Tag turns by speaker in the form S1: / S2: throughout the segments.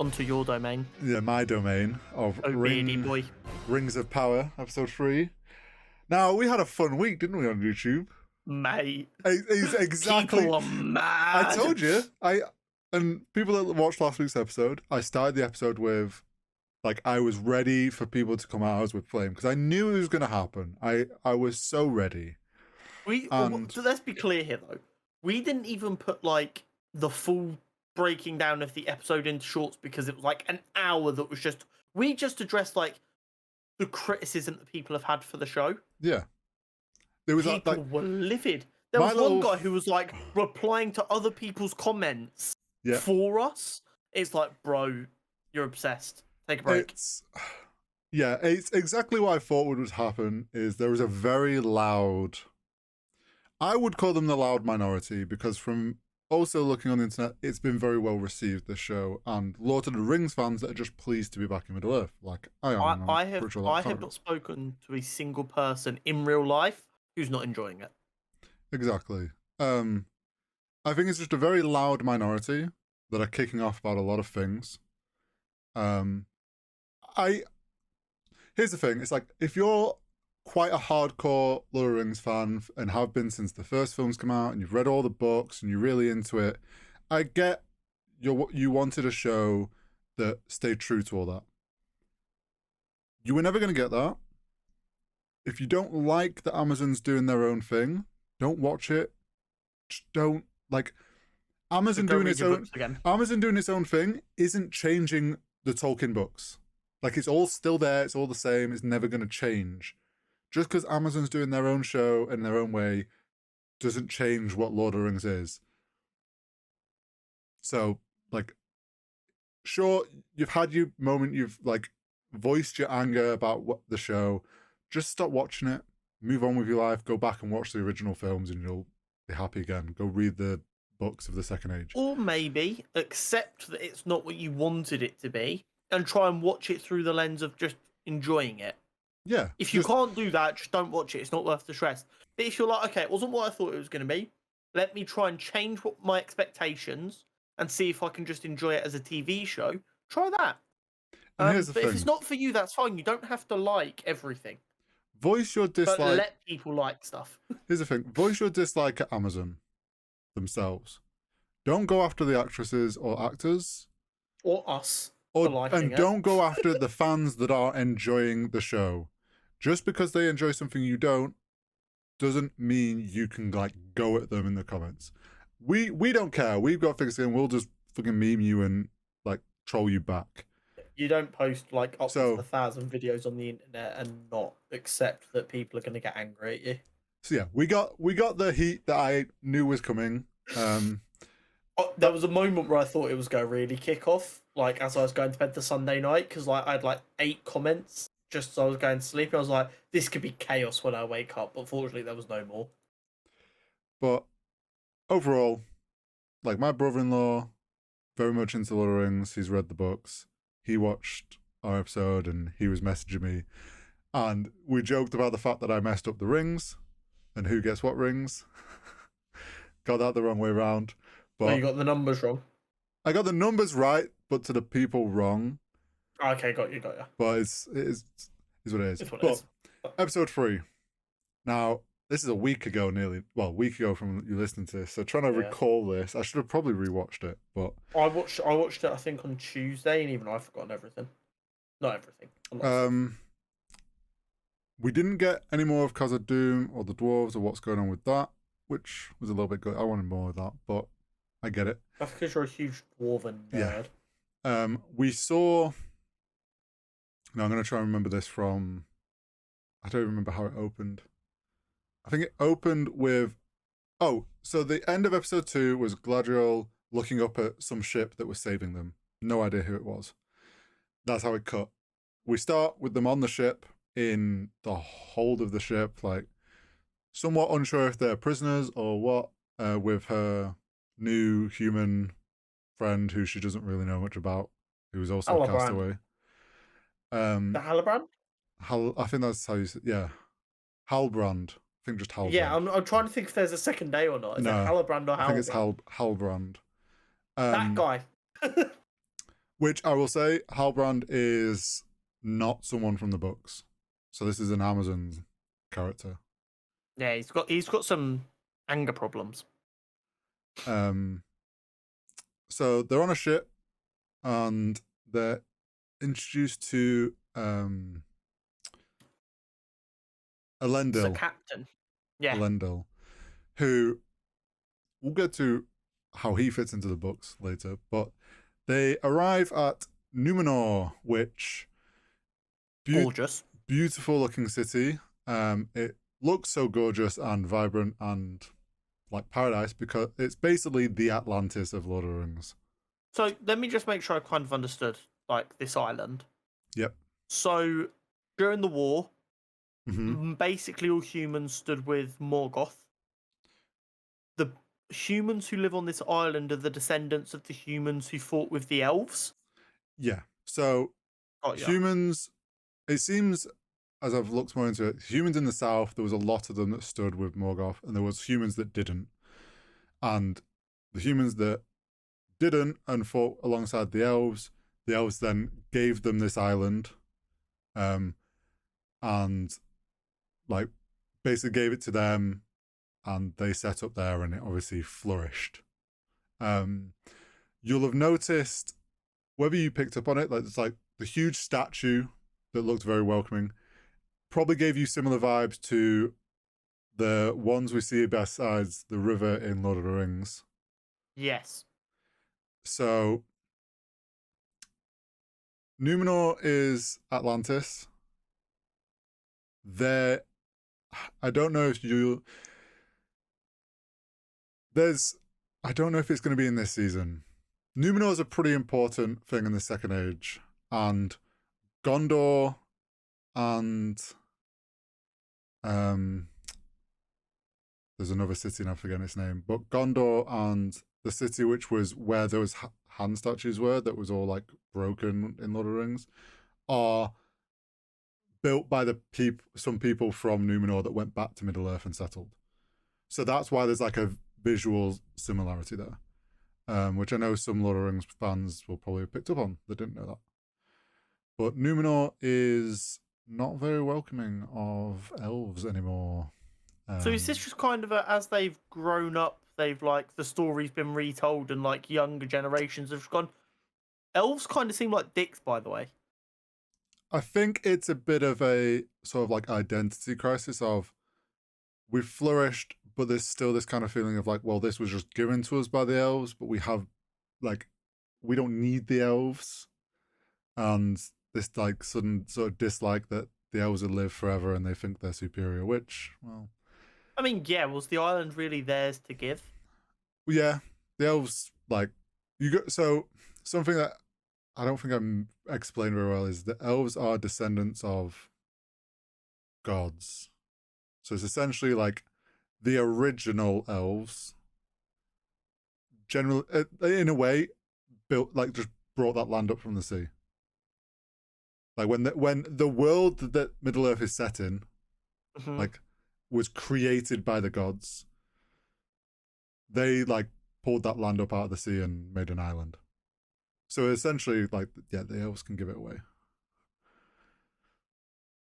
S1: onto your domain.
S2: Yeah, my domain of
S1: Oh, beardy boy.
S2: Rings of Power, episode 3. Now, we had a fun week, didn't we, on YouTube?
S1: Mate.
S2: Exactly.
S1: People are mad.
S2: I told you. And people that watched last week's episode, I started the episode with, like, I was ready for people to come at us with flame because I knew it was going to happen. I was so ready.
S1: So let's be clear here, though. We didn't even put, like, the full breaking down of the episode into shorts because it was, like, an hour that was just... We just addressed, like, the criticism that people have had for the show.
S2: Yeah. There was
S1: people were livid. There was one guy who was, like, replying to other people's comments for us. It's like, bro, you're obsessed. Take a break.
S2: It's exactly what I thought would happen is there was a very loud... I would call them the loud minority because from also looking on the internet, it's been very well received, this show, and Lord of the Rings fans that are just pleased to be back in Middle Earth. Like, I have
S1: not spoken to a single person in real life who's not enjoying it.
S2: Exactly. I think it's just a very loud minority that are kicking off about a lot of things. Here's the thing, it's like, if you're quite a hardcore Lord of the Rings fan and have been since the first films come out and you've read all the books and you're really into it, I get you wanted a show that stayed true to all that. You were never going to get that. If you don't like the Amazons doing their own thing, don't watch it. Just don't, like, Amazon doing its own thing isn't changing the Tolkien books. Like, it's all still there, it's all the same, it's never going to change. Just because Amazon's doing their own show in their own way doesn't change what Lord of the Rings is. So, like, sure, you've had your moment, you've, like, voiced your anger about the show. Just stop watching it, move on with your life, go back and watch the original films and you'll be happy again. Go read the books of the Second Age.
S1: Or maybe accept that it's not what you wanted it to be and try and watch it through the lens of just enjoying it.
S2: Yeah.
S1: If you can't do that, just don't watch it. It's not worth the stress. But if you're like, okay, it wasn't what I thought it was going to be, let me try and change my expectations and see if I can just enjoy it as a TV show, try that.
S2: And here's the
S1: but
S2: thing.
S1: If it's not for you, that's fine. You don't have to like everything.
S2: Voice your dislike.
S1: But let people like stuff.
S2: Here's the thing. Voice your dislike at Amazon themselves. Don't go after the actresses or actors.
S1: Or us.
S2: And don't go after the fans that are enjoying the show. Just because they enjoy something you don't, doesn't mean you can, like, go at them in the comments. We don't care. We've got things in. We'll just fucking meme you and, like, troll you back.
S1: You don't post, like, up to 1,000 videos on the internet and not accept that people are going to get angry at you.
S2: So yeah, we got the heat that I knew was coming.
S1: There was a moment where I thought it was going to really kick off, like, as I was going to bed the Sunday night, because, like, I had, like, 8 comments just as I was going to sleep. I was like, this could be chaos when I wake up, but fortunately there was no more.
S2: But overall, like, my brother-in-law, very much into Lord of the Rings. He's read the books. He watched our episode and he was messaging me. And we joked about the fact that I messed up the rings and who gets what rings. Got that the wrong way around. But
S1: you got the numbers wrong.
S2: I got the numbers right, but to the people wrong.
S1: Okay, got you.
S2: But it is what it is. Episode 3. Now, this is a week ago from you listening to this. So trying to recall this. I should have probably rewatched it, but
S1: I watched it I think on Tuesday, and even I've forgotten everything. Not everything.
S2: We didn't get any more of Khazad Dûm or the dwarves or what's going on with that, which was a little bit good. I wanted more of that, but I get it.
S1: That's because you're a huge dwarven nerd.
S2: Yeah. We saw. Now I'm going to try and remember this from. I don't remember how it opened. I think it opened with. Oh, so the end of episode 2 was Galadriel looking up at some ship that was saving them. No idea who it was. That's how it cut. We start with them on the ship, in the hold of the ship, like somewhat unsure if they're prisoners or what, with her new human friend who she doesn't really know much about, who was also a castaway.
S1: The Halbrand?
S2: I think that's how you say, yeah. Halbrand. I think just Halbrand.
S1: Yeah, I'm trying to think if there's a second day or not. Is it Halbrand or Halbrand?
S2: I think it's Halbrand.
S1: That guy.
S2: Which I will say, Halbrand is not someone from the books. So this is an Amazon character.
S1: Yeah, he's got some anger problems.
S2: So they're on a ship and they're introduced to Elendil.
S1: The captain. Yeah.
S2: Elendil, who we'll get to how he fits into the books later, but they arrive at Numenor, which
S1: Gorgeous.
S2: Beautiful looking city. It looks so gorgeous and vibrant and like paradise because it's basically the Atlantis of Lord of the Rings.
S1: So let me just make sure I kind of understood like this island.
S2: Yep.
S1: So during the war, basically all humans stood with Morgoth. The humans who live on this island are the descendants of the humans who fought with the elves.
S2: Yeah. So humans, it seems, as I've looked more into it, humans in the south, there was a lot of them that stood with Morgoth, and there was humans that didn't. And the humans that didn't and fought alongside the elves then gave them this island, and like basically gave it to them, and they set up there, and it obviously flourished. You'll have noticed, whether you picked up on it, like it's like the huge statue that looked very welcoming, probably gave you similar vibes to the ones we see besides the river in Lord of the Rings.
S1: Yes.
S2: So Numenor is Atlantis. There, I don't know if you. I don't know if it's going to be in this season. Numenor is a pretty important thing in the Second Age, and Gondor and there's another city and I forget its name, but Gondor and the city which was where those hand statues were, that was all like broken in Lord of the Rings, are built by some people from Numenor that went back to Middle Earth and settled. So that's why there's like a visual similarity there, which I know some Lord of the Rings fans will probably have picked up on that didn't know that. But Numenor is not very welcoming of elves anymore.
S1: So is this just kind of as they've grown up, they've like the story's been retold and like younger generations have gone, elves kind of seem like dicks, by the way.
S2: I think it's a bit of a sort of like identity crisis of we've flourished, but there's still this kind of feeling of like, well, this was just given to us by the elves, but we don't need the elves. And this like sudden sort of dislike that the elves will live forever and they think they're superior, which, well,
S1: I mean, yeah, was the island really theirs to give?
S2: Yeah, the elves, like, so something that I don't think I'm explained very well is the elves are descendants of gods. So it's essentially like the original elves, generally, in a way, built, like, just brought that land up from the sea. Like when the world that Middle Earth is set in, like, was created by the gods, they like pulled that land up out of the sea and made an island. So essentially, like, yeah, the elves can give it away.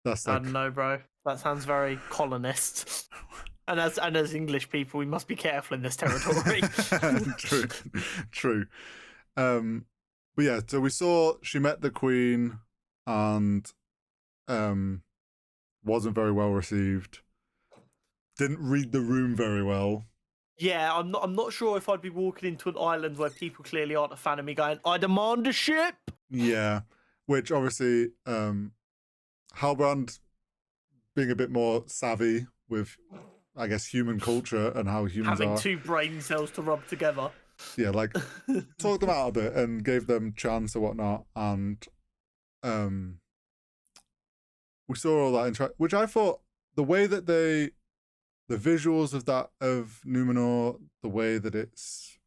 S2: That's like,
S1: I don't know, bro. That sounds very colonist. And as English people, we must be careful in this territory.
S2: True. But yeah, so we saw she met the queen and wasn't very well received. Didn't read the room very well.
S1: Yeah, I'm not sure if I'd be walking into an island where people clearly aren't a fan of me going, I demand a ship.
S2: Yeah, which obviously Halbrand being a bit more savvy with, I guess, human culture and how humans
S1: having
S2: are.
S1: Two brain cells to rub together.
S2: Yeah, like talked them out a bit and gave them chance or whatnot, and we saw all that which I thought the way that the visuals of Numenor, the way that it's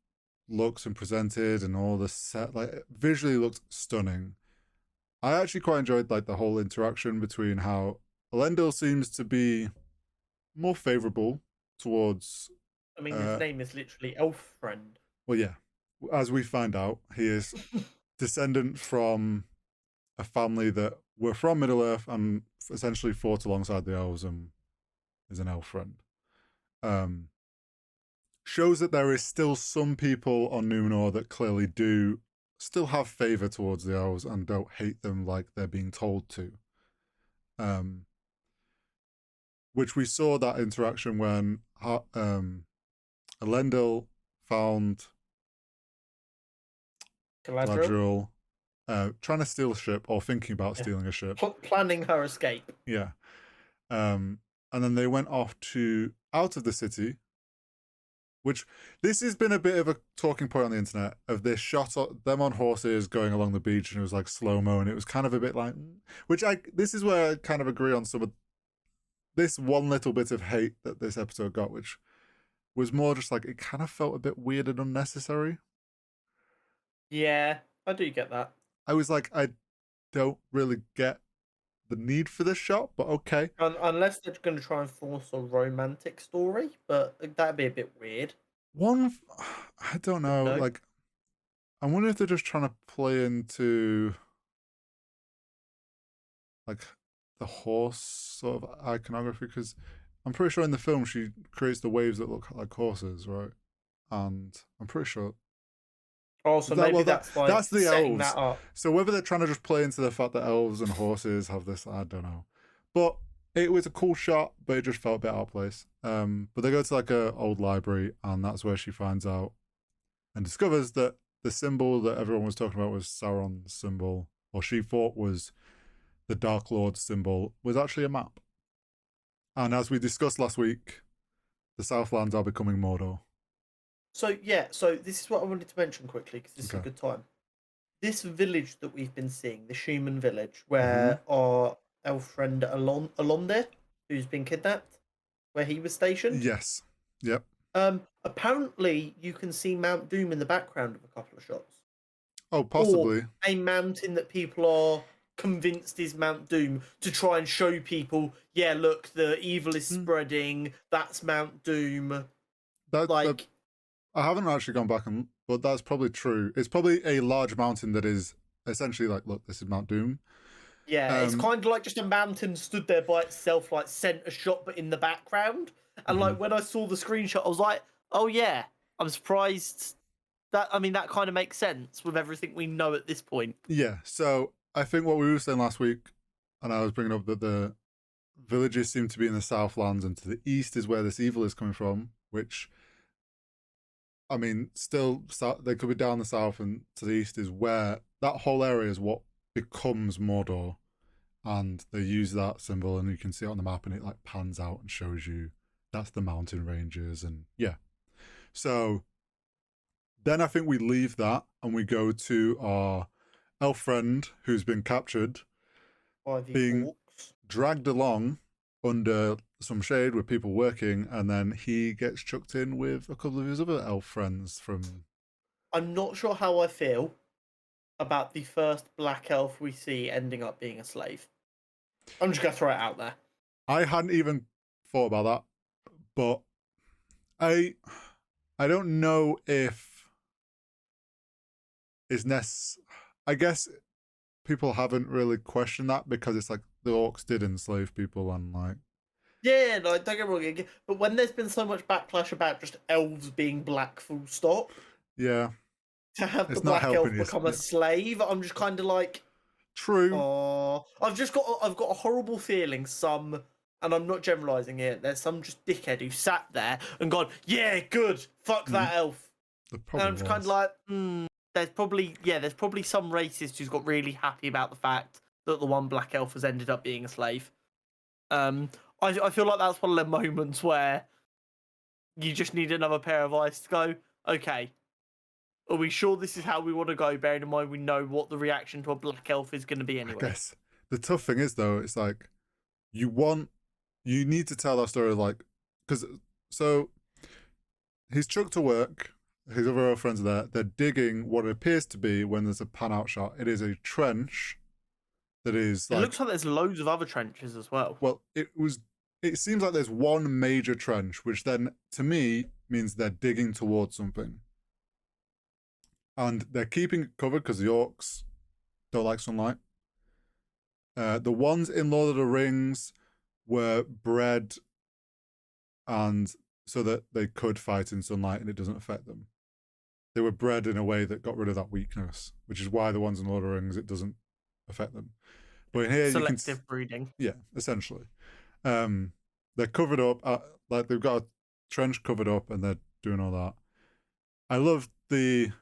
S2: looks and presented and all the set, like, visually looked stunning. I actually quite enjoyed like the whole interaction between how Elendil seems to be more favorable towards.
S1: I mean, his name is literally Elf Friend.
S2: Well, yeah, as we find out, he is descendant from a family that were from Middle Earth and essentially fought alongside the elves and is an elf friend. Shows that there is still some people on Numenor that clearly do still have favor towards the elves and don't hate them like they're being told to. Which we saw that interaction when Elendil found Galadriel trying to steal a ship or thinking about stealing a ship.
S1: Planning her escape.
S2: Yeah. And then they went off out of the city, which this has been a bit of a talking point on the internet of this shot of them on horses going along the beach, and it was like slow-mo, and it was kind of a bit like, this is where I kind of agree on some of this one little bit of hate that this episode got, which was more just like, it kind of felt a bit weird and unnecessary.
S1: Yeah, I do get that.
S2: I was like, I don't really get the need for this shot, but okay.
S1: Unless they're going to try and force a romantic story, but that'd be a bit weird.
S2: I don't know.
S1: No.
S2: Like, I wonder if they're just trying to play into like the horse sort of iconography, because I'm pretty sure in the film she creates the waves that look like horses, right? And I'm pretty sure.
S1: Oh, so maybe that's
S2: the elves.
S1: That up.
S2: So whether they're trying to just play into the fact that elves and horses have this, I don't know. But it was a cool shot, but it just felt a bit out of place. But they go to like a old library, and that's where she finds out and discovers that the symbol that everyone was talking about was Sauron's symbol, or she thought was the Dark Lord's symbol, was actually a map. And as we discussed last week, the Southlands are becoming Mordor.
S1: So this is what I wanted to mention quickly, because this is a good time. This village that we've been seeing, the human village, where our elf friend Alonde, who's been kidnapped, where he was stationed.
S2: Yes. Yep.
S1: Apparently you can see Mount Doom in the background of a couple of shots.
S2: Oh, possibly.
S1: Or a mountain that people are convinced is Mount Doom, to try and show people, yeah, look, the evil is spreading, that's Mount Doom.
S2: I haven't actually gone back, but that's probably true. It's probably a large mountain that is essentially like, look, this is Mount Doom.
S1: Yeah, it's kind of like just a mountain stood there by itself, like centre shot, but in the background. And like when I saw the screenshot, I was like, oh yeah, I'm surprised. That kind of makes sense with everything we know at this point.
S2: Yeah, so I think what we were saying last week, and I was bringing up that the villages seem to be in the Southlands, and to the east is where this evil is coming from, which, I mean, still, they could be down the south, and to the east is where that whole area is what becomes Mordor. And they use that symbol, and you can see it on the map, and it like pans out and shows you that's the mountain ranges. And yeah. So then I think we leave that and we go to our elf friend who's been captured, being dragged along under some shade with people working, and then he gets chucked in with a couple of his other elf friends from...
S1: I'm not sure how I feel about the first black elf we see ending up being a slave. I'm just going to throw it out there.
S2: I hadn't even thought about that, but I don't know if it's necessary. I guess people haven't really questioned that, because it's like the orcs did enslave people, and like...
S1: Yeah, no, don't get me wrong. But when there's been so much backlash about just elves being black full stop...
S2: Yeah.
S1: To have the black elf become a slave, I'm just kind of like...
S2: True.
S1: I've got a horrible feeling and I'm not generalising here, there's some just dickhead who sat there and gone, yeah, good, fuck that elf. And I'm just kind of like, there's probably some racist who's got really happy about the fact that the one black elf has ended up being a slave. I feel like that's one of the moments where you just need another pair of eyes to go, okay, are we sure this is how we want to go, bearing in mind we know what the reaction to a black elf is going to be anyway?
S2: I guess the tough thing is, though, it's like you need to tell that story, like, because so he's chucked to work, his other friends are there, they're digging what appears to be, when there's a pan out shot, it is a trench that is like...
S1: It looks like there's loads of other trenches as well.
S2: Well, it seems like there's one major trench, which then, to me, means they're digging towards something. and they're keeping it covered because the orcs don't like sunlight. The ones in Lord of the Rings were bred and so that they could fight in sunlight and it doesn't affect them. They were bred in a way that got rid of that weakness, which is why the ones in Lord of the Rings, it doesn't affect them. But in here,
S1: selective breeding.
S2: Yeah, essentially. They're covered up, like they've got a trench covered up and they're doing all that. I love the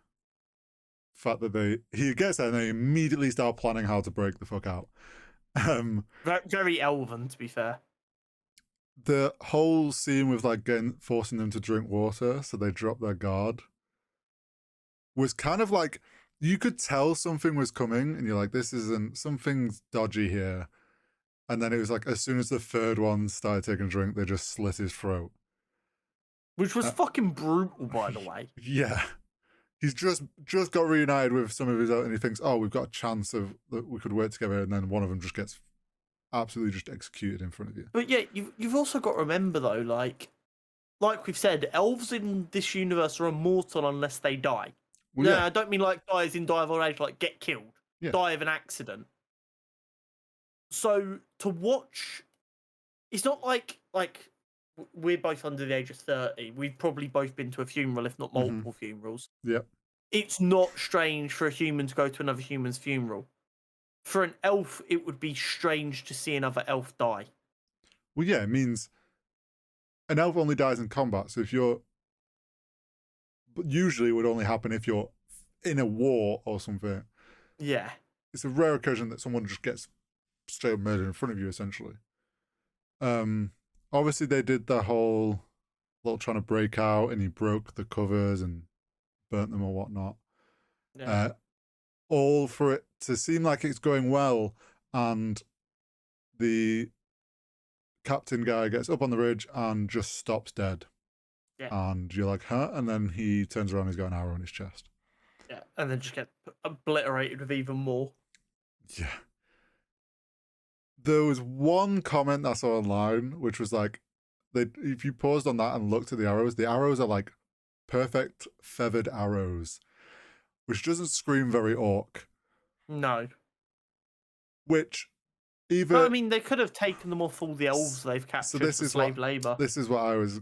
S2: fact that he gets there and they immediately start planning how to break the fuck out.
S1: Very elven, to be fair.
S2: The whole scene with like forcing them to drink water so they drop their guard was kind of like, you could tell something was coming and you're like, something's dodgy here. And then it was like, as soon as the third one started taking a drink, they just slit his throat.
S1: Which was fucking brutal, by the way.
S2: Yeah. He's just got reunited with some of his own and he thinks, oh, we've got a chance that we could work together. And then one of them just gets absolutely just executed in front of you.
S1: But yeah, you've also got to remember though, like we've said, elves in this universe are immortal unless they die. Well, I don't mean like die as in die of old age, like get killed, die of an accident. So to watch, it's not like we're both under the age of 30. We've probably both been to a funeral, if not multiple funerals.
S2: Yep.
S1: It's not strange for a human to go to another human's funeral. For an elf, it would be strange to see another elf die.
S2: Well, yeah, it means an elf only dies in combat. So usually it would only happen if you're in a war or something.
S1: Yeah.
S2: It's a rare occasion that someone just gets straight up murdered in front of you, essentially. Obviously they did the whole little trying to break out and he broke the covers and burnt them or whatnot. Yeah. All for it to seem like it's going well, and the captain guy gets up on the ridge and just stops dead. Yeah. And you're like, huh? And then he turns around and he's got an arrow in his chest.
S1: Yeah, and then just get obliterated with even more.
S2: Yeah. There was one comment I saw online, which was like, if you paused on that and looked at the arrows are like perfect feathered arrows, which doesn't scream very orc.
S1: No.
S2: Which
S1: either... No, I mean, they could have taken them off all the elves they've captured for slave labour.
S2: This is what I was...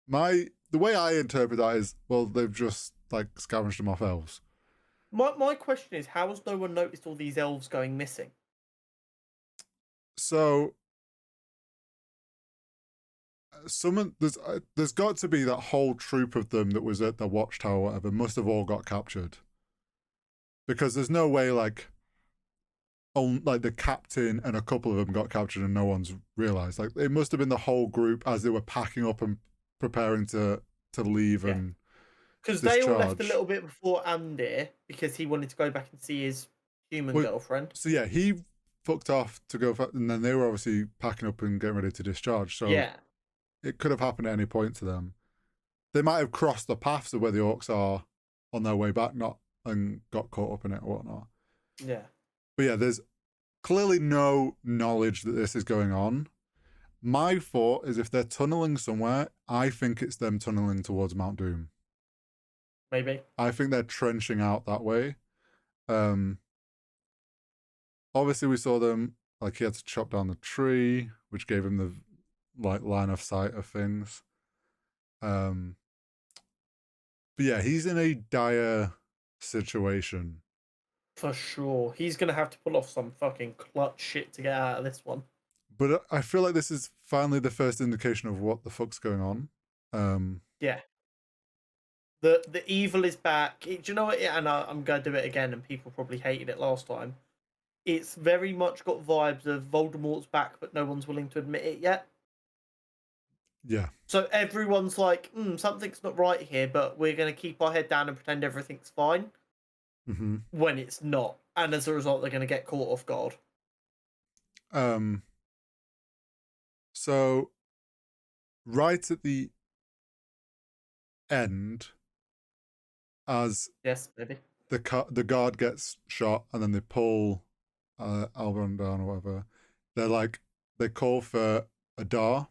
S2: The way I interpret that is, well, they've just, like, scavenged them off elves.
S1: My question is, how has no one noticed all these elves going missing?
S2: So... there's got to be that whole troop of them that was at the watchtower or whatever must have all got captured. Because there's no way, like the captain and a couple of them got captured and no one's realised. Like, it must have been the whole group as they were packing up and preparing to leave and
S1: because they all left a little bit before Andy because he wanted to go back and see his human girlfriend.
S2: So yeah, he fucked off to go, and then they were obviously packing up and getting ready to discharge. So yeah, it could have happened at any point to them. They might have crossed the paths of where the orcs are on their way back, and got caught up in it or whatnot.
S1: Yeah.
S2: But yeah, there's clearly no knowledge that this is going on. My thought is if they're tunneling somewhere, I think it's them tunneling towards Mount Doom.
S1: Maybe.
S2: I think they're trenching out that way. Obviously we saw them, like, he had to chop down the tree, which gave him the line of sight of things. But yeah, he's in a dire situation.
S1: For sure. He's going to have to pull off some fucking clutch shit to get out of this one.
S2: But I feel like this is finally the first indication of what the fuck's going on.
S1: Yeah. The evil is back. Do you know what? And I'm going to do it again, and people probably hated it last time. It's very much got vibes of Voldemort's back, but no one's willing to admit it yet.
S2: Yeah.
S1: So everyone's like, something's not right here, but we're going to keep our head down and pretend everything's fine.
S2: Mm-hmm.
S1: When it's not. And as a result, they're going to get caught off guard.
S2: So, right at the end, as
S1: yes, maybe
S2: the guard gets shot, and then they pull Alban down or whatever. They call for Adar,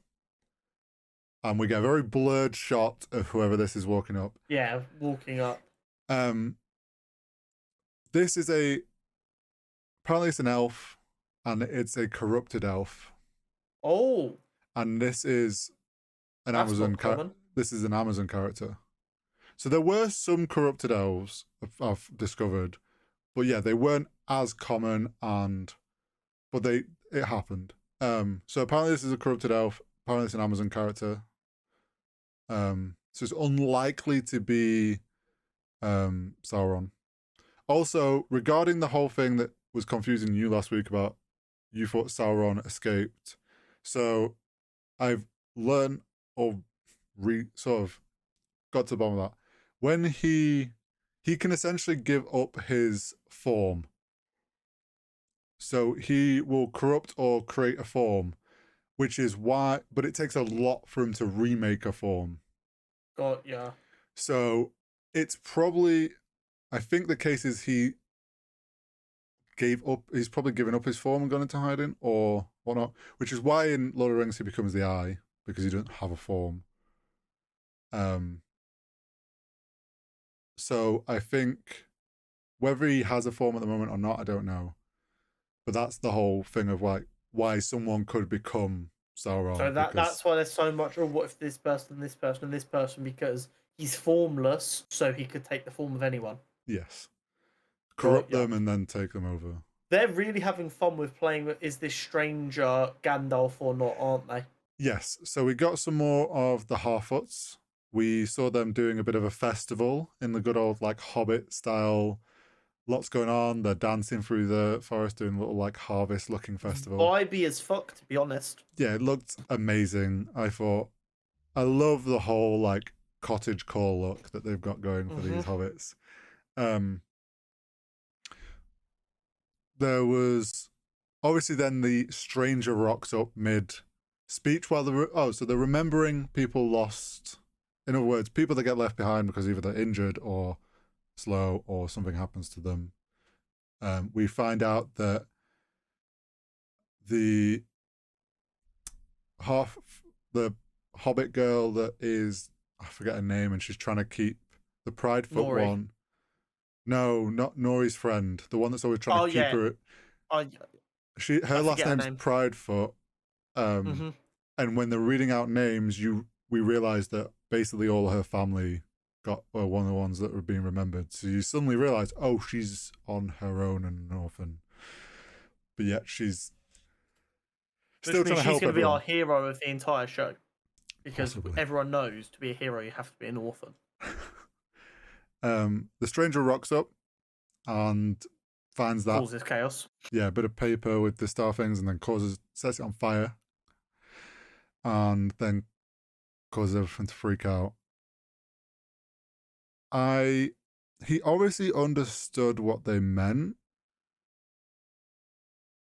S2: and we get a very blurred shot of whoever this is walking up.
S1: Yeah, walking up.
S2: This is apparently it's an elf, and it's a corrupted elf.
S1: Oh.
S2: And this is an
S1: That's
S2: Amazon
S1: not common.
S2: This is an Amazon character. So there were some corrupted elves I've discovered, but yeah, they weren't as common, but it happened. So apparently this is a corrupted elf. Apparently it's an Amazon character. So it's unlikely to be Sauron. Also, regarding the whole thing that was confusing you last week about you thought Sauron escaped. So I've learned or sort of got to the bottom of that. When he can essentially give up his form. So he will corrupt or create a form, which is why, but it takes a lot for him to remake a form.
S1: God, yeah.
S2: So it's probably, I think the case is he's probably given up his form and gone into hiding or whatnot, which is why in Lord of the Rings he becomes the Eye, because he doesn't have a form. So I think whether he has a form at the moment or not, I don't know. But that's the whole thing of like why someone could become Sauron.
S1: So that's why there's so much. Oh, what if this person, this person, and this person? Because he's formless, so he could take the form of anyone.
S2: Yes. Corrupt them and then take them over.
S1: They're really having fun with playing with is this stranger Gandalf or not, aren't they?
S2: Yes. So we got some more of the Harfoots. We saw them doing a bit of a festival in the good old like Hobbit style. Lots going on. They're dancing through the forest, doing a little like harvest looking festival.
S1: Vibey as fuck, to be honest.
S2: Yeah, it looked amazing. I love the whole like cottage core look that they've got going for these hobbits. There was obviously then the stranger rocks up mid speech while so they're remembering people lost. In other words, people that get left behind because either they're injured or slow or something happens to them. We find out that the Hobbit girl that is, I forget her name, and she's trying to keep the Pridefoot
S1: Nori.
S2: one. No, not Nori's friend. The one that's always trying to keep her. Her last name's Pridefoot. And when they're reading out names, we realize that basically all of her family were one of the ones that were being remembered. So you suddenly realize, oh, she's on her own and an orphan. But yet she's still trying to help everyone. She's going to be
S1: our hero of the entire show. Because everyone knows to be a hero, you have to be an orphan.
S2: The stranger rocks up and finds that.
S1: Causes chaos.
S2: Yeah, a bit of paper with the star things and then sets it on fire. And then causes everything to freak out. He obviously understood what they meant.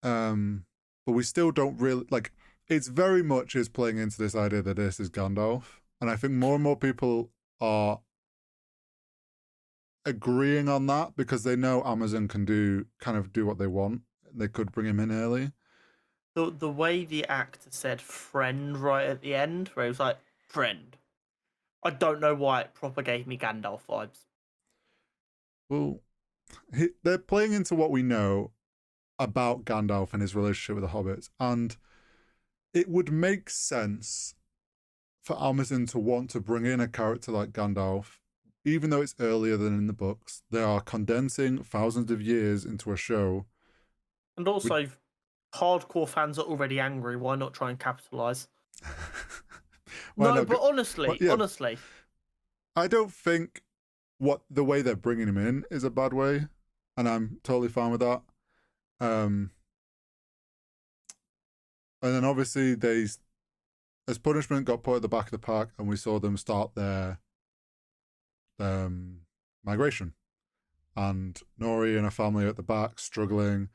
S2: But we still don't really like. It's very much is playing into this idea that this is Gandalf, and I think more and more people are agreeing on that because they know Amazon can do what they want. They could bring him in early.
S1: The way the actor said "friend" right at the end, where he was like "friend," I don't know why it proper gave me Gandalf vibes.
S2: Well, they're playing into what we know about Gandalf and his relationship with the hobbits, and it would make sense for Amazon to want to bring in a character like Gandalf, even though it's earlier than in the books. They are condensing thousands of years into a show.
S1: And also, hardcore fans are already angry. Why not try and capitalize? But honestly,
S2: I don't think the way they're bringing him in is a bad way, and I'm totally fine with that. And then obviously they, as punishment, got put at the back of the pack, and we saw them start their migration. And Nori and her family are at the back struggling,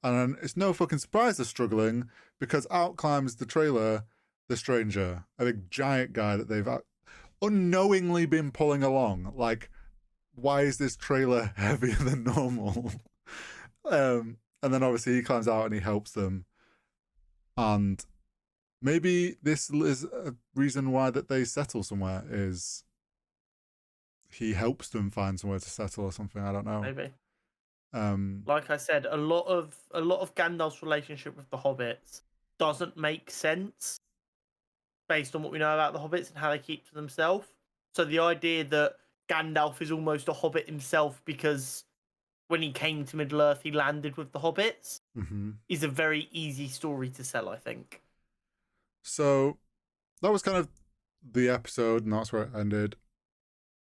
S2: and it's no fucking surprise they're struggling because out climbs the trailer the stranger, a big giant guy that they've unknowingly been pulling along. Like, why is this trailer heavier than normal? And then obviously he climbs out and he helps them. And maybe this is a reason why that they settle somewhere, is he helps them find somewhere to settle or something. I don't know.
S1: Maybe. Like I said, a lot of Gandalf's relationship with the hobbits doesn't make sense based on what we know about the hobbits and how they keep to themselves. So the idea that Gandalf is almost a hobbit himself because when he came to Middle Earth he landed with the hobbits is a very easy story to sell, I think.
S2: So that was kind of the episode, and that's where it ended.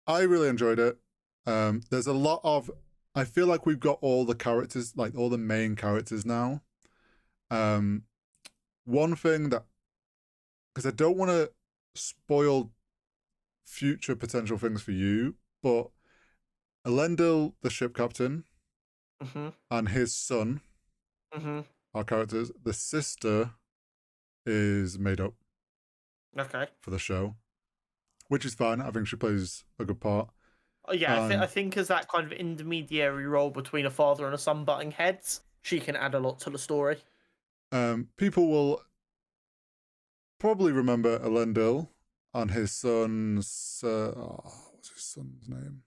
S2: I really enjoyed it. There's a lot of, I feel like we've got all the characters, like all the main characters now. One thing that, because I don't want to spoil future potential things for you, but Elendil, the ship captain, and his son are characters. The sister is made up.
S1: Okay.
S2: For the show, which is fine. I think she plays a good part.
S1: Oh, yeah, I think as that kind of intermediary role between a father and a son butting heads, she can add a lot to the story.
S2: People will probably remember Elendil and his son's... what's his son's name?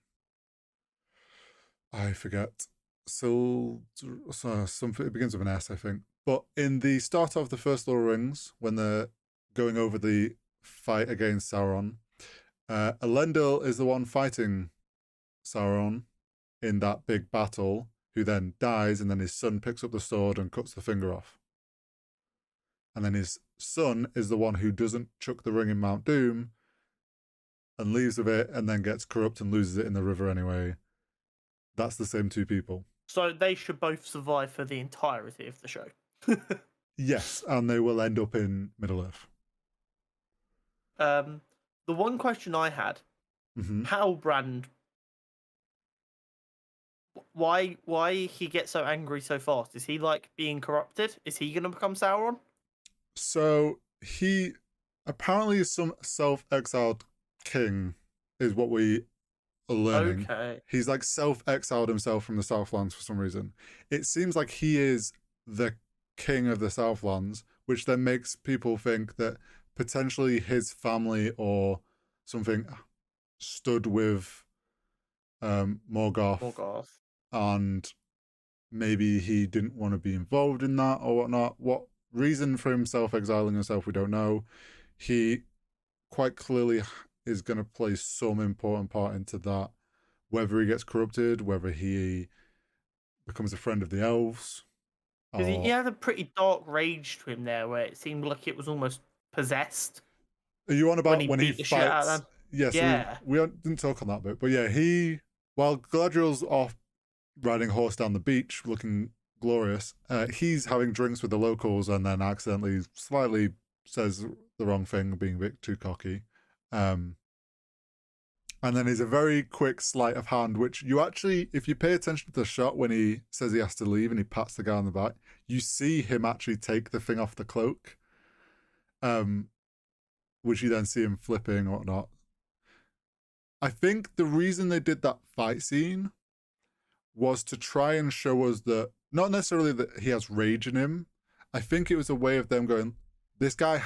S2: I forget. Something, it begins with an S, I think. But in the start of the first Lord of the Rings, when they're going over the fight against Sauron, Elendil is the one fighting Sauron in that big battle, who then dies, and then his son picks up the sword and cuts the finger off. And then his son is the one who doesn't chuck the ring in Mount Doom and leaves with it and then gets corrupt and loses it in the river anyway. That's the same two people.
S1: So they should both survive for the entirety of the show.
S2: Yes, and they will end up in Middle-earth.
S1: The one question I had, Halbrand, why he gets so angry so fast? Is he like being corrupted? Is he going to become Sauron?
S2: So he apparently is some self-exiled king, is what we are learning.
S1: Okay.
S2: He's like self-exiled himself from the Southlands for some reason. It seems like he is the king of the Southlands, which then makes people think that potentially his family or something stood with Morgoth, and maybe he didn't want to be involved in that or whatnot. What reason for him self-exiling himself, we don't know. He quite clearly is going to play some important part into that, whether he gets corrupted, whether he becomes a friend of the elves.
S1: Because he had a pretty dark rage to him there, where it seemed like it was almost possessed.
S2: Are you on about when he
S1: beat the shit out of
S2: fights?
S1: them?
S2: Yes,
S1: Yeah.
S2: we didn't talk on that bit, but yeah, while Galadriel's off riding a horse down the beach, looking glorious, he's having drinks with the locals and then accidentally slightly says the wrong thing, being a bit too cocky. And then there's a very quick sleight of hand, which you actually, if you pay attention to the shot when he says he has to leave and he pats the guy on the back, you see him actually take the thing off the cloak, which you then see him flipping or whatnot. I think the reason they did that fight scene was to try and show us that, not necessarily that he has rage in him. I think it was a way of them going, this guy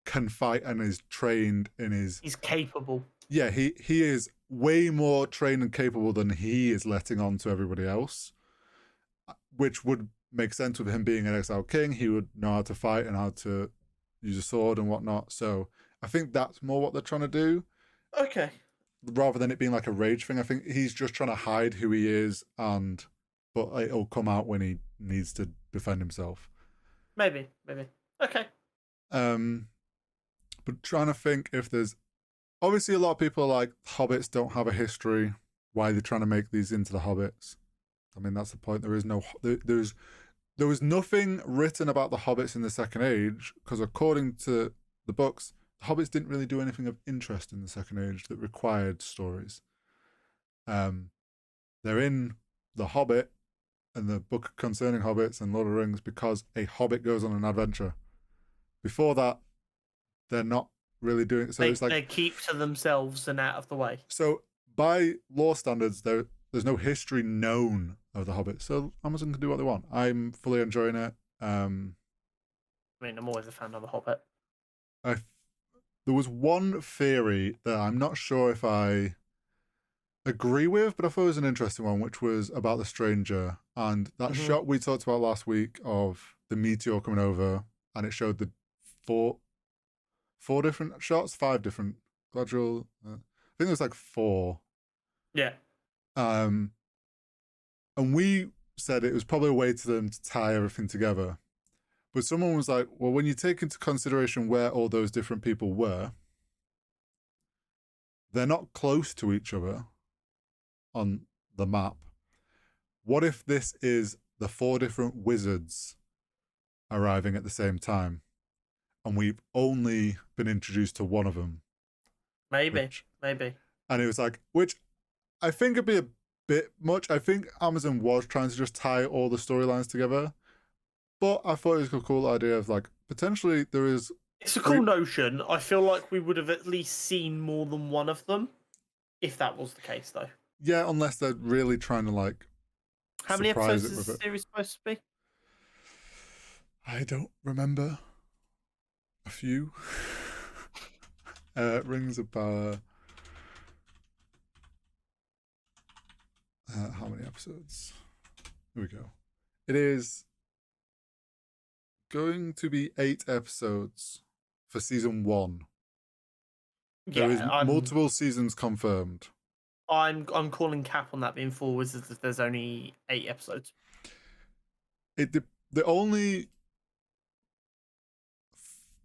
S2: can fight and is trained in his...
S1: He's capable.
S2: Yeah, he is way more trained and capable than he is letting on to everybody else, which would make sense with him being an exiled king. He would know how to fight and how to use a sword and whatnot. So I think that's more what they're trying to do.
S1: Okay.
S2: Rather than it being like a rage thing, I think he's just trying to hide who he is, but it'll come out when he needs to defend himself.
S1: Maybe. Okay.
S2: But trying to think if there's... Obviously, a lot of people are like, hobbits don't have a history. Why are they trying to make these into the hobbits? I mean, that's the point. There was nothing written about the hobbits in the Second Age, because according to the books, the hobbits didn't really do anything of interest in the Second Age that required stories. They're in The Hobbit and the book concerning hobbits and Lord of the Rings because a hobbit goes on an adventure. Before that, they're not really doing it. So
S1: they keep to themselves and out of the way.
S2: So by law standards, there's no history known of the Hobbit. So Amazon can do what they want. I'm fully enjoying it.
S1: I mean, I'm always a fan of the Hobbit.
S2: There was one theory that I'm not sure if I agree with, but I thought it was an interesting one, which was about the stranger and that shot we talked about last week of the meteor coming over, and it showed the four different shots, five different gradual. I think there's like four.
S1: Yeah.
S2: And we said it was probably a way to them to tie everything together. But someone was like, well, when you take into consideration where all those different people were, they're not close to each other on the map. What if this is the four different wizards arriving at the same time, and we've only been introduced to one of them?
S1: Maybe.
S2: And it was like, which I think it'd be a bit much. I think Amazon was trying to just tie all the storylines together, but I thought it was a cool idea of like, potentially there is...
S1: It's a cool notion. I feel like we would have at least seen more than one of them if that was the case, though.
S2: Yeah, unless they're really trying to like...
S1: How many episodes is the series supposed to be?
S2: I don't remember. A few. Rings of Power. How many episodes? Here we go. It is going to be 8 episodes for season 1.
S1: Yeah,
S2: there is multiple seasons confirmed.
S1: I'm calling cap on that being 4 wizards if there's only 8 episodes.
S2: The only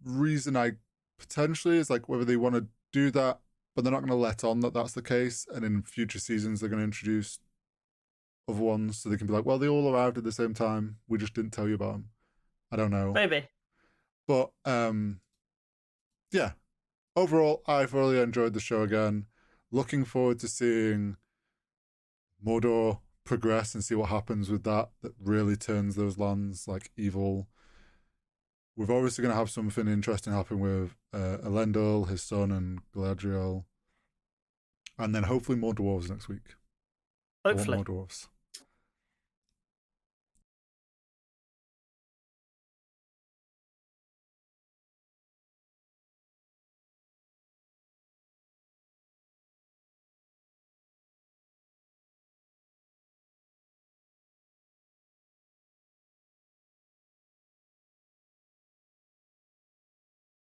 S2: reason I potentially is like whether they want to do that, but they're not going to let on that that's the case, and in future seasons they're going to introduce other ones so they can be like, well, they all arrived at the same time, we just didn't tell you about them. I don't know,
S1: maybe.
S2: But yeah, overall I've really enjoyed the show again. Looking forward to seeing Mordor progress and see what happens with that really turns those lands like evil. We're obviously going to have something interesting happen with Elendil, his son, and Galadriel. And then hopefully more dwarves next week.
S1: Hopefully.
S2: More dwarves.